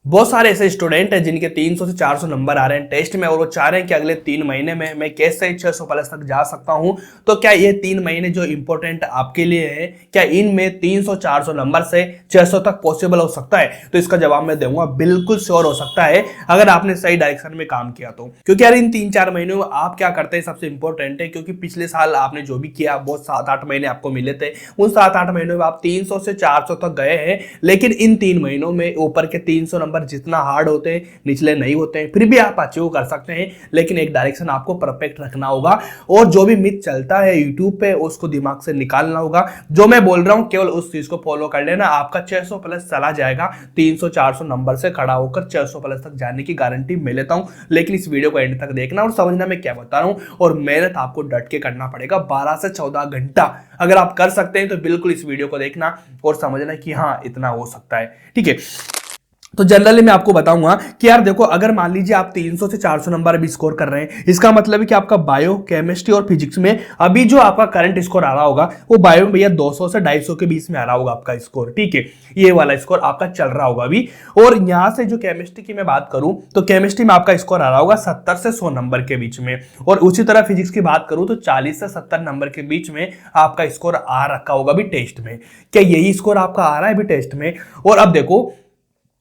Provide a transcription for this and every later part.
बहुत सारे ऐसे स्टूडेंट हैं जिनके 300 से 400 नंबर आ रहे हैं टेस्ट में और वो चाह रहे हैं कि अगले 3 महीने में मैं कैसे 600 प्लस तक जा सकता हूं। तो क्या ये 3 महीने जो इंपॉर्टेंट आपके लिए है, क्या इनमें 300-400 नंबर से 600 तक पॉसिबल हो सकता है? तो इसका जवाब मैं दूंगा बिल्कुल श्योर हो सकता है अगर आपने सही डायरेक्शन में काम किया तो। क्योंकि यार इन 3-4 महीनों में आप क्या करते हैं सबसे इंपॉर्टेंट है, क्योंकि पिछले साल आपने जो भी किया वो 7-8 महीने आपको मिले थे, उन 7-8 महीनों में आप 300 से 400 तक गए हैं। लेकिन इन 3 महीनों में ऊपर के 300 नंबर जितना हार्ड होते हैं निचले नहीं होते हैं, फिर भी आप अचीव कर सकते हैं। लेकिन एक डायरेक्शन आपको परफेक्ट रखना होगा और जो भी मिथ चलता है यूट्यूब पे उसको दिमाग से निकालना होगा। जो मैं बोल रहा हूं केवल उस चीज को फॉलो कर लेना, आपका 600 प्लस चला जाएगा। 300-400 नंबर से खड़ा होकर 600 प्लस तक जाने की गारंटी मैं लेता हूं। लेकिन इस वीडियो को एंड तक देखना और समझना मैं क्या बता रहा हूं, और मेहनत आपको डट के करना पड़ेगा 12 से 14 घंटा। अगर आप कर सकते हैं तो बिल्कुल इस वीडियो को देखना और समझना कि हाँ इतना हो सकता है। ठीक है, तो जनरली मैं आपको बताऊंगा कि यार देखो, अगर मान लीजिए आप 300 से 400 नंबर अभी स्कोर कर रहे हैं, इसका मतलब है कि आपका बायो, केमिस्ट्री और फिजिक्स में अभी जो आपका करंट स्कोर आ रहा होगा वो बायो में भैया 200 से 250 के बीच में आ रहा होगा आपका स्कोर। ठीक है, ये वाला स्कोर आपका चल रहा होगा अभी। और यहां से जो केमिस्ट्री की मैं बात करूं तो केमिस्ट्री में आपका स्कोर आ रहा होगा 70 से 100 नंबर के बीच में। और उसी तरह फिजिक्स की बात करूं तो 40 से 70 नंबर के बीच में आपका स्कोर आ रखा होगा अभी टेस्ट में। क्या यही स्कोर आपका आ रहा है अभी टेस्ट में? और अब देखो,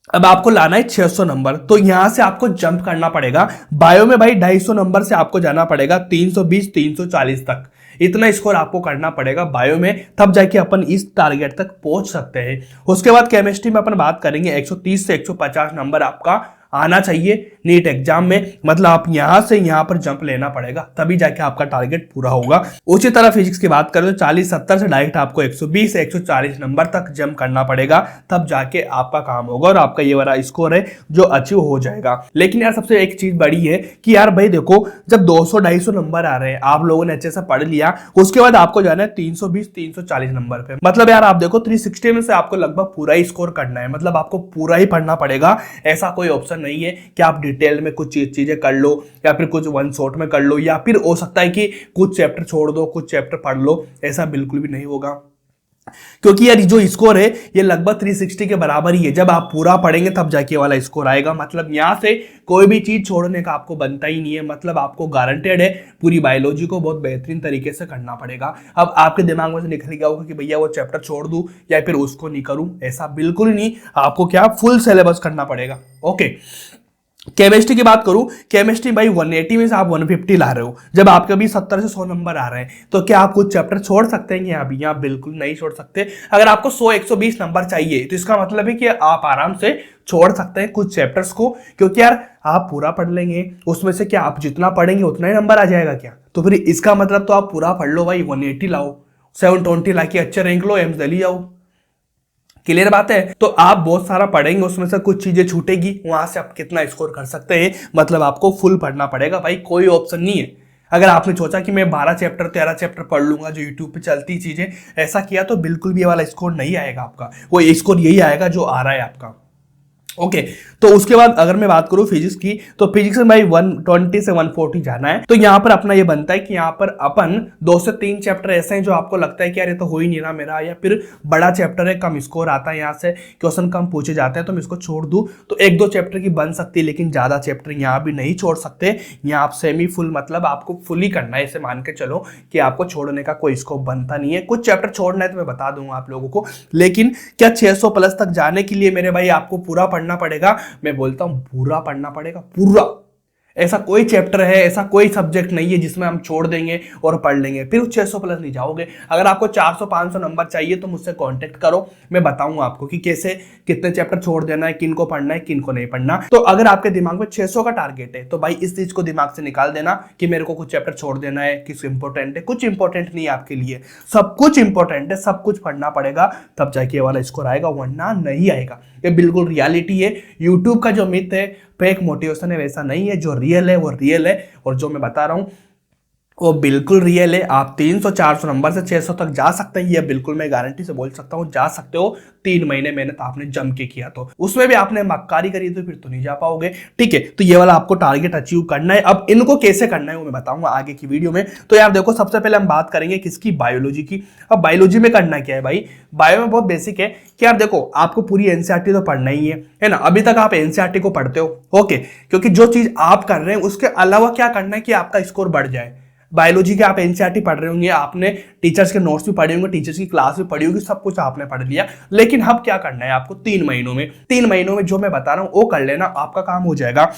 अब आपको लाना है 600 नंबर, तो यहां से आपको जंप करना पड़ेगा। बायो में भाई 250 नंबर से आपको जाना पड़ेगा 320-340 तक। इतना स्कोर आपको करना पड़ेगा बायो में, तब जाके अपन इस टारगेट तक पहुंच सकते हैं। उसके बाद केमिस्ट्री में अपन बात करेंगे 130 से 150 नंबर आपका आना चाहिए नीट एग्जाम में। मतलब आप यहां से यहां पर जंप लेना पड़ेगा, तभी जाके आपका टारगेट पूरा होगा। उसी तरह फिजिक्स की बात करें तो 40-70 से डायरेक्ट आपको 120 से 140 नंबर तक जंप करना पड़ेगा, तब जाके आपका काम होगा और आपका ये वाला स्कोर है जो अचीव हो जाएगा। लेकिन यार सबसे एक चीज बड़ी है कि यार भाई देखो, जब 200-250 नंबर आ रहे हैं, आप लोगों ने अच्छे से पढ़ लिया, उसके बाद आपको जाना है 320-340 नंबर पे। मतलब यार आप देखो 360 में से आपको लगभग पूरा ही स्कोर करना है, मतलब आपको पूरा ही पढ़ना पड़ेगा। ऐसा कोई ऑप्शन नहीं है कि आप डिटेल में कुछ चीजें कर लो या फिर कुछ वन शॉट में कर लो, या फिर हो सकता है कि कुछ चैप्टर छोड़ दो कुछ चैप्टर पढ़ लो। ऐसा बिल्कुल भी नहीं होगा, क्योंकि यार जो स्कोर है ये लगभग 360 के बराबर ही है। जब आप पूरा पढ़ेंगे तब जाके वाला स्कोर आएगा। मतलब यहां से कोई भी चीज छोड़ने का आपको बनता ही नहीं है। मतलब आपको गारंटेड है पूरी बायोलॉजी को बहुत बेहतरीन तरीके से करना पड़ेगा। अब आपके दिमाग में से निकल गया होगा कि भैया वो चैप्टर छोड़ दूं या फिर उसको नहीं करूं, ऐसा बिल्कुल नहीं। आपको क्या फुल सिलेबस करना पड़ेगा। ओके, केमिस्ट्री की बात करूं, केमिस्ट्री भाई 180 में से आप 150 ला रहे हो, जब आपके अभी 70 से 100 नंबर आ रहे हैं, तो क्या आप कुछ चैप्टर छोड़ सकते हैं? यहाँ भी यहाँ बिल्कुल नहीं छोड़ सकते। अगर आपको 100-120 नंबर चाहिए तो इसका मतलब है कि आप आराम से छोड़ सकते हैं कुछ चैप्टर्स को, क्योंकि यार आप पूरा पढ़ लेंगे, उसमें से क्या आप जितना पढ़ेंगे उतना ही नंबर आ जाएगा क्या? तो फिर इसका मतलब तो आप पूरा पढ़ लो भाई, 180 लाओ, 720 ला के अच्छे रैंक लो, एम्स दिल्ली जाओ। क्लियर बात है? तो आप बहुत सारा पढ़ेंगे, उसमें से कुछ चीजें छूटेगी, वहां से आप कितना स्कोर कर सकते हैं। मतलब आपको फुल पढ़ना पड़ेगा भाई, कोई ऑप्शन नहीं है। अगर आपने सोचा कि मैं 12 चैप्टर 13 चैप्टर पढ़ लूंगा जो यूट्यूब पे चलती चीजें, ऐसा किया तो बिल्कुल भी ये वाला स्कोर नहीं आएगा आपका। वो स्कोर यही आएगा जो आ रहा है आपका। ओके, तो उसके बाद अगर मैं बात करूं फिजिक्स की, तो फिजिक्स में भाई 120 से 140 जाना है। तो यहां पर अपना ये बनता है कि यहां पर अपन 2 से 3 चैप्टर ऐसे हैं जो आपको लगता है कि यार ये तो हो ही नहीं रहा मेरा, या फिर बड़ा चैप्टर है, कम स्कोर आता है, यहां से क्वेश्चन कम पूछे जाते हैं तो मैं इसको छोड़ दूं, तो 1-2 चैप्टर की बन सकती है। लेकिन ज्यादा चैप्टर यहां भी नहीं छोड़ सकते। यहाँ आप सेमी फुल, मतलब आपको फुल ही करना है, इसे मान के चलो कि आपको छोड़ने का कोई स्कोप बनता नहीं है। कुछ चैप्टर छोड़ना है तो मैं बता दूंगा आप लोगों को, लेकिन क्या 600 प्लस तक जाने के लिए मेरे भाई आपको पूरा पढ़ना पड़ेगा? मैं बोलता हूं पूरा पढ़ना पड़ेगा, पूरा। ऐसा कोई चैप्टर है, ऐसा कोई सब्जेक्ट नहीं है जिसमें हम छोड़ देंगे और पढ़ लेंगे फिर 600 प्लस नहीं जाओगे। अगर आपको 400-500 नंबर चाहिए तो मुझसे कांटेक्ट करो, मैं बताऊंगा आपको कि कैसे कितने चैप्टर छोड़ देना है, किन को पढ़ना है, किन को नहीं पढ़ना। तो अगर आपके दिमाग में 600 का टारगेट है तो भाई इस चीज को दिमाग से निकाल देना कि मेरे को कुछ चैप्टर छोड़ देना है, किस इंपॉर्टेंट है। कुछ इंपॉर्टेंट नहीं है आपके लिए, सब कुछ इंपॉर्टेंट है, सब कुछ पढ़ना पड़ेगा, तब जाके वाला स्कोर आएगा, वरना नहीं आएगा। ये बिल्कुल रियलिटी है। यूट्यूब का जो मिथ है, फेक मोटिवेशन है, वैसा नहीं है। जो रियल है वो रियल है, और जो मैं बता रहा हूं वो बिल्कुल रियल है। आप 300-400 नंबर से 600 तक जा सकते हैं, ये बिल्कुल मैं गारंटी से बोल सकता हूँ जा सकते हो। 3 महीने मेहनत आपने जम के किया तो, उसमें भी आपने मक्कारी करी तो फिर तो नहीं जा पाओगे। ठीक है, तो ये वाला आपको टारगेट अचीव करना है। अब इनको कैसे करना है वो मैं बताऊंगा आगे की वीडियो में। तो यार देखो, सबसे पहले हम बात करेंगे किसकी, बायोलॉजी की। अब बायोलॉजी में करना क्या है भाई, बायो में बहुत बेसिक है कि यार देखो, आपको पूरी एनसीईआरटी तो पढ़ना ही है ना। अभी तक आप एनसीईआरटी को पढ़ते हो, ओके, क्योंकि जो चीज आप कर रहे हैं उसके अलावा क्या करना है कि आपका स्कोर बढ़ जाए। बायोलॉजी के आप एनसीईआरटी पढ़ रहे होंगे, आपने टीचर्स के नोट्स भी पढ़े होंगे, टीचर्स की क्लास भी पढ़ी होगी, सब कुछ आपने पढ़ लिया। लेकिन अब क्या करना है आपको, 3 महीनों में जो मैं बता रहा हूं वो कर लेना, आपका काम हो जाएगा।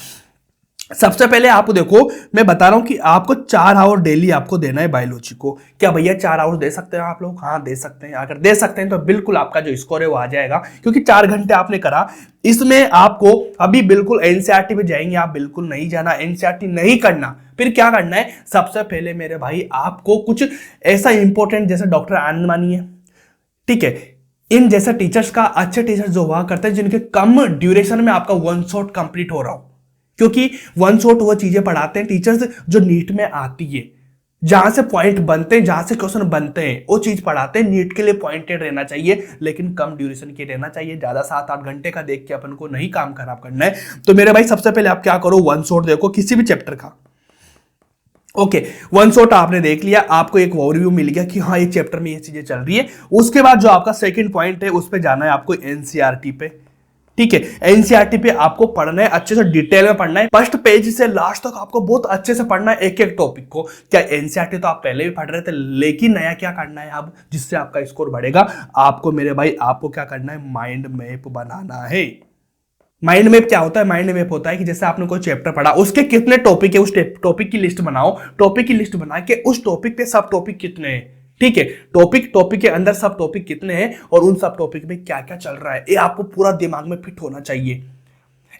सबसे पहले आप देखो, मैं बता रहा हूं कि आपको 4 आवर डेली आपको देना है बायोलॉजी को। क्या भैया 4 आवर दे सकते हैं आप लोग? हाँ दे सकते हैं। अगर दे सकते हैं तो बिल्कुल आपका जो स्कोर है वो आ जाएगा, क्योंकि 4 घंटे आपने करा। इसमें आपको अभी बिल्कुल एनसीईआरटी पे जाएंगे आप, बिल्कुल नहीं जाना, एनसीईआरटी नहीं करना। फिर क्या करना है, सबसे पहले मेरे भाई आपको कुछ ऐसा इंपॉर्टेंट, जैसे डॉक्टर आनंद मानी है, ठीक है, इन जैसे टीचर्स का, अच्छे टीचर्स जो हुआ करते हैं जिनके कम ड्यूरेशन में आपका 1 शॉट कंप्लीट हो रहा हो। क्योंकि 1 शॉट वो चीजें पढ़ाते हैं टीचर्स जो नीट में आती है, जहां से पॉइंट बनते हैं, जहां से क्वेश्चन बनते हैं, वो चीज पढ़ाते हैं। नीट के लिए पॉइंटेड रहना चाहिए, लेकिन कम ड्यूरेशन के रहना चाहिए। ज्यादा 7-8 घंटे का देख के अपन को नहीं काम खराब करना है। तो मेरे भाई सबसे पहले आप क्या करो, 1 शॉट देखो किसी भी चैप्टर का। ओके, 1 शॉट आपने देख लिया, आपको एक ओवरव्यू मिल गया कि हाँ ये चैप्टर में ये चीजें चल रही है। उसके बाद जो आपका सेकंड पॉइंट है उस पे जाना है आपको, एनसीईआरटी पे। ठीक है, एनसीईआरटी पे आपको पढ़ना है, अच्छे से डिटेल में पढ़ना है, फर्स्ट पेज से लास्ट तक आपको बहुत अच्छे से पढ़ना है एक एक टॉपिक को। क्या एनसीईआरटी तो आप पहले भी पढ़ रहे थे, लेकिन नया क्या करना है अब जिससे आपका स्कोर बढ़ेगा, आपको मेरे भाई आपको क्या करना है, माइंड मैप बनाना है। माइंड मैप क्या होता है, माइंड मैप होता है कि जैसे आपने कोई चैप्टर पढ़ा, उसके कितने टॉपिक है, उस टॉपिक की लिस्ट बनाओ। टॉपिक की लिस्ट बना के उस टॉपिक पे सब टॉपिक कितने हैं, ठीक है, टॉपिक के अंदर सब टॉपिक कितने हैं और उन सब टॉपिक में क्या क्या चल रहा है, ये आपको पूरा दिमाग में फिट होना चाहिए।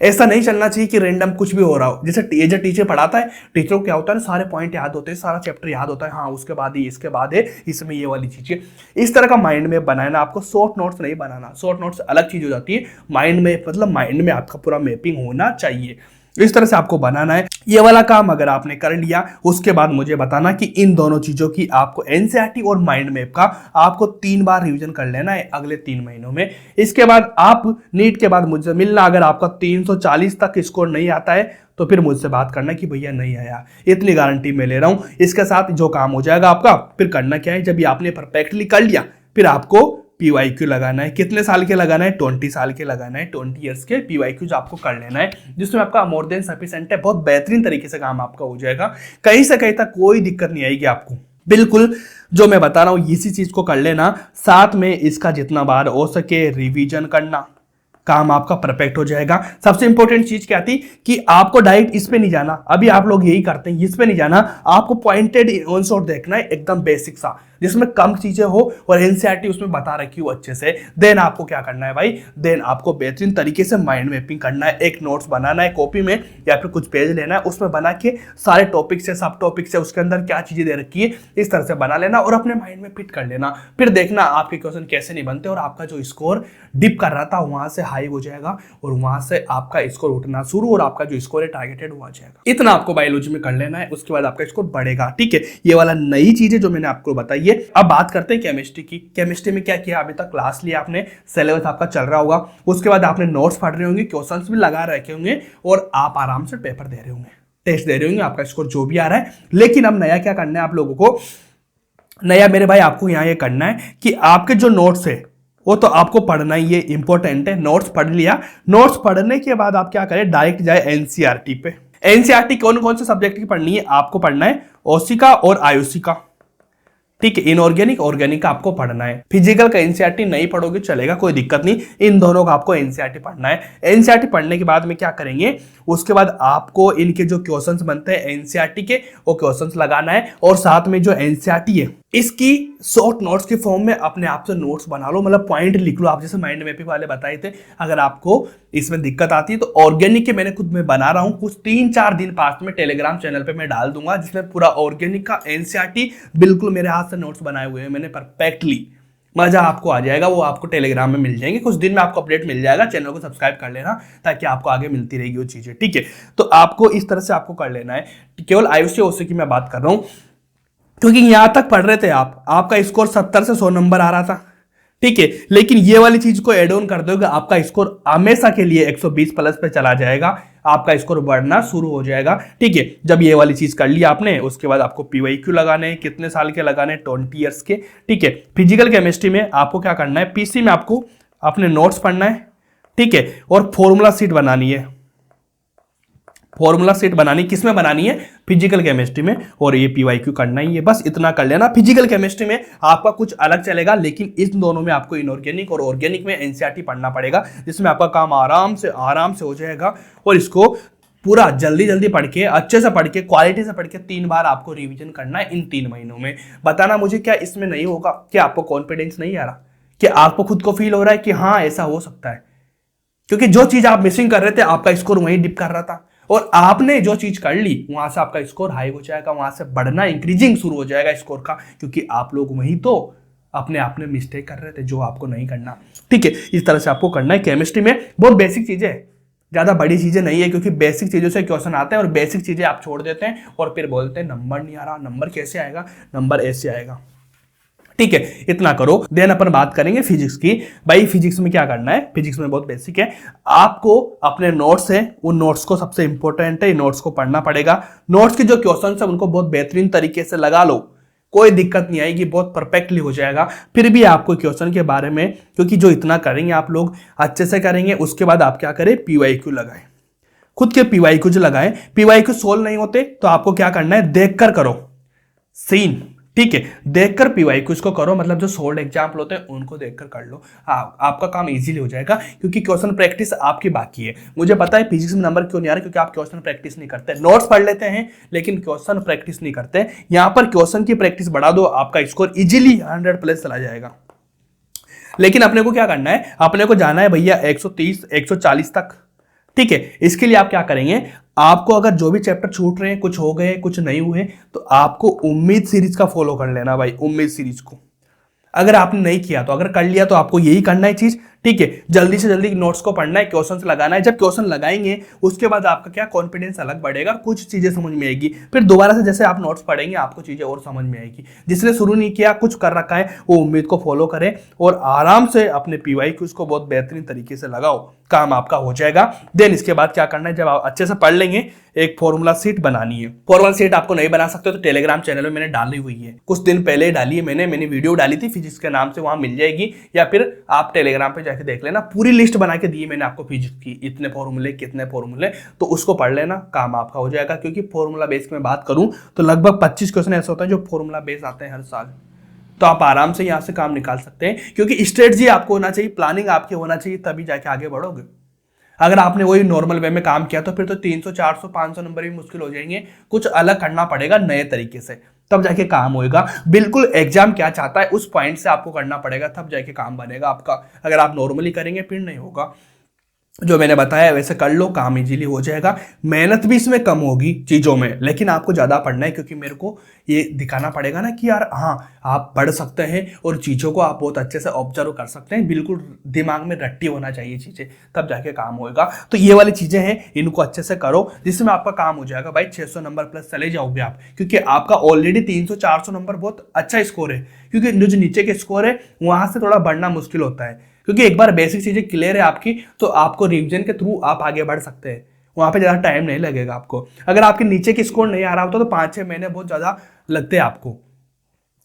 ऐसा नहीं चलना चाहिए कि रैंडम कुछ भी हो रहा हो। जैसे ये जो टीचर पढ़ाता है, टीचर को क्या होता है ना, सारे पॉइंट याद होते हैं, सारा चैप्टर याद होता है, हाँ उसके बाद ही इसके बाद है, इसमें ये वाली चीज है। इस तरह का माइंड मैप बनाना आपको, शॉर्ट नोट्स नहीं बनाना। शॉर्ट नोट्स अलग चीज हो जाती है, माइंड मैप मतलब माइंड में आपका पूरा मैपिंग होना चाहिए। इस तरह से आपको बनाना है। ये वाला काम अगर आपने कर लिया, उसके बाद मुझे बताना कि इन दोनों चीजों की आपको, एनसीईआरटी और माइंड मैप का, आपको 3 बार रिवीजन कर लेना है अगले 3 महीनों में। इसके बाद आप नीट के बाद मुझसे मिलना। अगर आपका 340 तक स्कोर नहीं आता है तो फिर मुझसे बात करना कि भैया नहीं आया, इतनी गारंटी मैं ले रहा हूं। इसके साथ जो काम हो जाएगा आपका, फिर करना क्या है, जब ये आपने परफेक्टली कर लिया, फिर आपको PYQ लगाना है। कितने साल के लगाना है, 20 साल के लगाना है, 20 ईयर्स के PYQ आपको कर लेना है, जिसमें आपका मोर देन सफिशिएंट है। बहुत बेहतरीन तरीके से काम आपका हो जाएगा, कहीं से कहीं तक कोई दिक्कत नहीं आएगी आपको। बिल्कुल जो मैं बता रहा हूं इसी चीज को कर लेना, साथ में इसका जितना बार हो सके रिवीजन करना, काम आपका परफेक्ट हो जाएगा। सबसे इंपॉर्टेंट चीज क्या थी कि आपको डायरेक्ट इस पे नहीं जाना, अभी आप लोग यही करते हैं, इस पे नहीं जाना, आपको पॉइंटेड वन शॉट देखना है, एकदम बेसिक सा, जिसमें कम चीजें हो और एनसीईआरटी उसमें बता रखी हो अच्छे से। देन आपको क्या करना है भाई, देन आपको बेहतरीन तरीके से माइंड मैपिंग करना है। एक नोट्स बनाना है कॉपी में या फिर कुछ पेज लेना है, उसमें बना के सारे टॉपिक से, सब टॉपिक से, उसके अंदर क्या चीजें दे रखी है, इस तरह से बना लेना और अपने माइंड में फिट कर लेना। फिर देखना आपके क्वेश्चन कैसे नहीं बनते और आपका जो स्कोर डिप कर रहा था वहां से हाई हो जाएगा और वहां से आपका स्कोर उठना शुरू और आपका जो स्कोर है टारगेटेड हुआ जाएगा। इतना आपको बायोलॉजी में कर लेना है, उसके बाद आपका स्कोर बढ़ेगा। ठीक है, ये वाला नई चीज है जो मैंने आपको बताई है। अब बात करते हैं केमिस्ट्री की। केमिस्ट्री में क्या किया, अभी तक क्लास लिया आपने, सिलेबस आपका चल रहा होगा, उसके बाद आपने नोट्स पढ़ रहे होंगे, क्वेश्चंस भी लगा रखे होंगे और आप आराम से पेपर दे रहे होंगे, टेस्ट दे रहे होंगे, आपका स्कोर जो भी आ रहा है। लेकिन अब नया क्या करना है आप लोगों को, नया मेरे भाई आपको यहाँ ये करना है कि आपके जो नोट्स है वो तो आपको पढ़ना ही है, इंपॉर्टेंट है। नोट्स पढ़ लिया, नोट्स पढ़ने के बाद आप क्या करें, डायरेक्ट जाए एनसीईआरटी पे। एनसीईआरटी कौन कौन से सब्जेक्ट की पढ़नी है आपको, पढ़ना है ओसिका और आयुषिका। ठीक है, इनऑर्गेनिक ऑर्गेनिक का आपको पढ़ना है। फिजिकल का एनसीईआरटी नहीं पढ़ोगे चलेगा, कोई दिक्कत नहीं, इन दोनों का आपको एनसीईआरटी पढ़ना है। एनसीईआरटी पढ़ने के बाद में क्या करेंगे, उसके बाद आपको इनके जो क्वेश्चंस बनते हैं एनसीईआरटी के, वो क्वेश्चंस लगाना है और साथ में जो एनसीईआरटी है इसकी शॉर्ट नोट्स के फॉर्म में अपने आप से नोट्स बना लो, मतलब पॉइंट लिख लो आप, जैसे माइंड मैपिंग वाले बताए थे। अगर आपको इसमें दिक्कत आती है तो ऑर्गेनिक के मैंने खुद में बना रहा हूं, कुछ 3-4 दिन पास में टेलीग्राम चैनल पे मैं डाल दूंगा, जिसमें पूरा ऑर्गेनिक का एनसीईआरटी बिल्कुल मेरे हाथ से नोट्स बनाए हुए हैं मैंने परफेक्टली, मजा आपको आ जाएगा। वो आपको टेलीग्राम में मिल जाएंगे, कुछ दिन में आपको अपडेट मिल जाएगा। चैनल को सब्सक्राइब कर लेना ताकि आपको आगे मिलती रहेगी वो चीजें। ठीक है, तो आपको इस तरह से आपको कर लेना है। केवल आयुष से की मैं बात कर रहा हूं। क्योंकि यहां तक पढ़ रहे थे आप, आपका स्कोर 70 से 100 नंबर आ रहा था, ठीक है। लेकिन ये वाली चीज को एड ऑन कर दोगे, आपका स्कोर हमेशा के लिए 120 प्लस पे चला जाएगा, आपका स्कोर बढ़ना शुरू हो जाएगा, ठीक है। जब ये वाली चीज कर ली आपने, उसके बाद आपको पीवाईक्यू लगाने हैं, कितने साल के लगाने हैं, 20 ईयर्स के, ठीक है। फिजिकल केमिस्ट्री में आपको क्या करना है, पीसी में आपको अपने नोट्स पढ़ना है, ठीक है, और फॉर्मूला शीट बनानी है। फॉर्मूला सेट बनानी किसमें बनानी है, फिजिकल केमिस्ट्री में, और ये पीवाईक्यू करना ही है, बस इतना कर लेना। फिजिकल केमिस्ट्री में आपका कुछ अलग चलेगा, लेकिन इस दोनों में आपको इनऑर्गेनिक और ऑर्गेनिक में एनसीईआरटी पढ़ना पड़ेगा, जिसमें आपका काम आराम से हो जाएगा। और इसको पूरा जल्दी जल्दी पढ़ के, अच्छे से पढ़ के, क्वालिटी से पढ़ के 3 बार आपको रिवीजन करना है इन 3 महीनों में। बताना मुझे क्या इसमें नहीं होगा, क्या आपको कॉन्फिडेंस नहीं आ रहा, कि आपको खुद को फील हो रहा है कि हाँ ऐसा हो सकता है, क्योंकि जो चीज आप मिसिंग कर रहे थे आपका स्कोर वहीं डिप कर रहा था, और आपने जो चीज कर ली वहां से आपका स्कोर हाई हो जाएगा, वहां से बढ़ना इंक्रीजिंग शुरू हो जाएगा स्कोर का, क्योंकि आप लोग वहीं तो अपने आप में मिस्टेक कर रहे थे जो आपको नहीं करना, ठीक है। इस तरह से आपको करना है। केमिस्ट्री में बहुत बेसिक चीजें है, ज्यादा बड़ी चीजें नहीं है, क्योंकि बेसिक चीजों से क्वेश्चन आते हैं और बेसिक चीजें आप छोड़ देते हैं और फिर बोलते हैं नंबर नहीं आ रहा। नंबर कैसे आएगा, नंबर ऐसे आएगा, ठीक है। इतना करो, देन अपन बात करेंगे फिजिक्स की। भाई फिजिक्स में क्या करना है, फिजिक्स में बहुत बेसिक है, आपको अपने नोट्स हैं, उन नोट्स को सबसे इंपॉर्टेंट है, नोट्स को पढ़ना पड़ेगा। नोट्स के जो क्वेश्चन है उनको बहुत बेहतरीन तरीके से लगा लो, कोई दिक्कत नहीं आएगी, बहुत परफेक्टली हो जाएगा। फिर भी आपको क्वेश्चन के बारे में, क्योंकि जो इतना करेंगे आप लोग अच्छे से करेंगे, उसके बाद आप क्या करें, पीवाईक्यू लगाएं, खुद के पीवाईक्यू जो लगाएं। पीवाईक्यू सोल्व नहीं होते तो आपको क्या करना है, देखकर करो सीन, ठीक है, देखकर पीवाईक्यू को करो, मतलब जो सोल्ड एग्जाम्पल होते हैं उनको देखकर कर लो। हाँ, आपका काम इजीली हो जाएगा, क्योंकि क्वेश्चन प्रैक्टिस आपकी बाकी है। मुझे पता है फिजिक्स में नंबर क्यों नहीं आ रहा, क्योंकि आप क्वेश्चन प्रैक्टिस नहीं करते, नोट्स पढ़ लेते हैं लेकिन क्वेश्चन प्रैक्टिस नहीं करते। यहां पर क्वेश्चन की प्रैक्टिस बढ़ा दो, आपका स्कोर इजीली 100 प्लस चला जाएगा। लेकिन अपने को क्या करना है, अपने को जाना है भैया 130 140 तक, ठीक है। इसके लिए आप क्या करेंगे, आपको अगर जो भी चैप्टर छूट रहे हैं, कुछ हो गए कुछ नहीं हुए, तो आपको उम्मीद सीरीज का फॉलो कर लेना भाई, उम्मीद सीरीज को। अगर आपने नहीं किया तो, अगर कर लिया तो आपको यही करना है चीज, ठीक है। जल्दी से जल्दी नोट्स को पढ़ना है, क्वेश्चंस लगाना है। जब क्वेश्चन लगाएंगे उसके बाद आपका क्या कॉन्फिडेंस अलग बढ़ेगा, कुछ चीजें समझ में आएगी, फिर दोबारा से जैसे आप नोट्स पढ़ेंगे आपको चीजें और समझ में आएगी। जिसने शुरू नहीं किया, कुछ कर रखा है, वो उम्मीद को फॉलो करे और आराम से अपने पीवाईक्यूज को बहुत बेहतरीन तरीके से लगाओ, काम आपका हो जाएगा। देन इसके बाद क्या करना है, जब आप अच्छे से पढ़ लेंगे, एक फॉर्मूला शीट बनानी है। फॉर्मूला शीट आपको नहीं बना सकते तो टेलीग्राम चैनल में मैंने डाली हुई है, कुछ दिन पहले डाली है मैंने वीडियो डाली थी फिजिक्स के नाम से, वहां मिल जाएगी, या फिर आप टेलीग्राम पे जाके देख लेना, पूरी लिस्ट बना के दी है मैंने आपको फिजिक्स की, इतने फॉर्मूले कितने फॉर्मूले, तो उसको पढ़ लेना, काम आपका हो जाएगा। क्योंकि फॉर्मूला बेस में बात करूं तो लगभग 25 क्वेश्चन ऐसे होते हैं जो फॉर्मूला बेस आते हैं हर साल, तो आप आराम से यहां से काम निकाल सकते हैं। क्योंकि स्ट्रेटजी आपको होना चाहिए, प्लानिंग आपकी होना चाहिए, तभी जाके आगे बढ़ोगे। अगर आपने वही नॉर्मल वे में काम किया तो फिर तो 300 400 500 नंबर भी मुश्किल हो जाएंगे, कुछ अलग करना पड़ेगा नए तरीके से, तब जाके काम होएगा। बिल्कुल एग्जाम क्या चाहता है उस पॉइंट से आपको करना पड़ेगा, तब जाके काम बनेगा आपका। अगर आप नॉर्मली करेंगे फिर नहीं होगा। जो मैंने बताया वैसे कर लो, काम इजीली हो जाएगा। मेहनत भी इसमें कम होगी चीज़ों में, लेकिन आपको ज़्यादा पढ़ना है, क्योंकि मेरे को ये दिखाना पड़ेगा ना कि यार हाँ आप पढ़ सकते हैं और चीज़ों को आप बहुत अच्छे से ऑब्जर्व कर सकते हैं। बिल्कुल दिमाग में रट्टी होना चाहिए चीज़ें, तब जाके काम होएगा। तो ये वाली चीज़ें हैं, इनको अच्छे से करो, जिसमें आपका काम हो जाएगा भाई। 600 नंबर प्लस चले जाओगे आप, क्योंकि आपका ऑलरेडी 300 400 नंबर बहुत अच्छा स्कोर है। क्योंकि जो नीचे के स्कोर है वहाँ से थोड़ा बढ़ना मुश्किल होता है, क्योंकि एक बार बेसिक चीजें क्लियर है आपकी तो आपको रिवीजन के थ्रू आप आगे बढ़ सकते हैं, वहां पे ज्यादा टाइम नहीं लगेगा आपको। अगर आपके नीचे की स्कोर नहीं आ रहा होता तो 5-6 महीने बहुत ज्यादा लगते हैं आपको।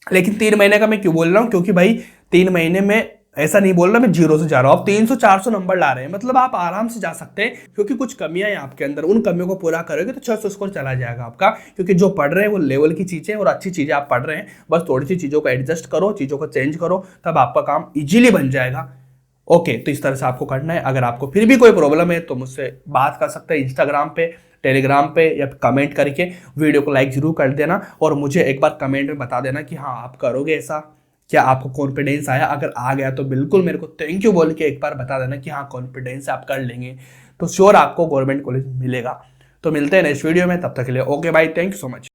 लेकिन 3 महीने का मैं क्यों बोल रहा हूँ, क्योंकि भाई 3 महीने में ऐसा नहीं बोल रहा मैं जीरो से जा रहा हूँ, आप 300 400 नंबर ला रहे हैं, मतलब आप आराम से जा सकते हैं। क्योंकि कुछ कमियां हैं आपके अंदर, उन कमियों को पूरा करोगे तो 600 स्कोर चला जाएगा आपका। क्योंकि जो पढ़ रहे हैं वो लेवल की चीजें और अच्छी चीजें आप पढ़ रहे हैं, बस थोड़ी सी चीजों को एडजस्ट करो, चीजों को चेंज करो, तब आपका काम इजीली बन जाएगा। ओके, तो इस तरह से आपको करना है। अगर आपको फिर भी कोई प्रॉब्लम है तो मुझसे बात कर सकते हैं इंस्टाग्राम पे, टेलीग्राम पे, या कमेंट करके। वीडियो को लाइक जरूर कर देना और मुझे एक बार कमेंट में बता देना कि हाँ आप करोगे ऐसा, क्या आपको कॉन्फिडेंस आया। अगर आ गया तो बिल्कुल मेरे को थैंक यू बोल के एक बार बता देना कि हाँ कॉन्फिडेंस आप कर लेंगे, तो श्योर आपको गवर्नमेंट कॉलेज मिलेगा। तो मिलते हैं नेक्स्ट वीडियो में, तब तक के लिए okay bye, thank you so much.